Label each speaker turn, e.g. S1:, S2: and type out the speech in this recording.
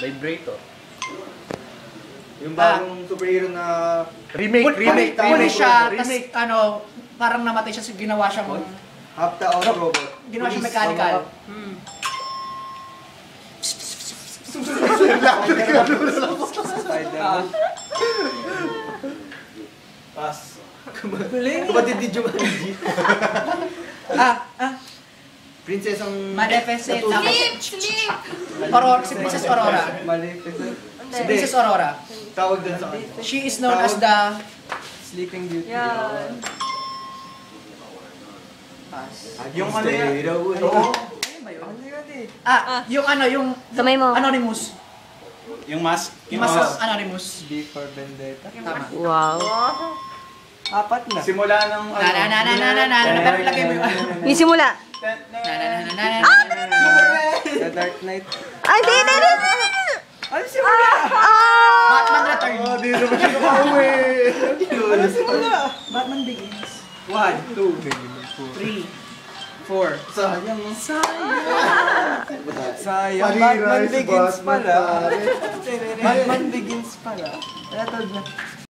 S1: Vibrator.
S2: Yung bagong superhero na...
S1: Remake.
S3: Pulis siya, tas ano, parang namatay siya, ginawa siyang...
S2: Hapta o robot.
S3: Ginawa siyang mechanical.
S2: Spider-Man. Pass. Kapatid ni Jumanji. Princess ang...
S3: Maleficent.
S4: Sleep!
S3: Aurora, si Princess Aurora.
S2: Maleficent.
S3: Si Princess Aurora.
S2: Tawag dun sa kanya.
S3: She is known as the...
S2: Sleeping Beauty.
S4: Yan.
S2: Yung ano yan?
S3: Oo. Yung ano, yung...
S4: Kamay mo.
S3: Anonymous.
S1: Yung mask.
S3: Yung mas Anonymous.
S2: B for Vendetta.
S3: Tama.
S4: Wow.
S2: Apat na. Simula ng...
S3: Pero ilagay mo yung...
S4: Yung simula.
S2: The Dark Knight.
S4: Ay, di.
S2: Ano simula?
S3: Batman Return.
S2: Di naman siya nakauwi. Ano simula?
S3: Batman Begins.
S2: 1, 2,
S3: 3, 4.
S2: Sayang. Sayang. Batman Begins pala. Batman Begins pala. Ratod na.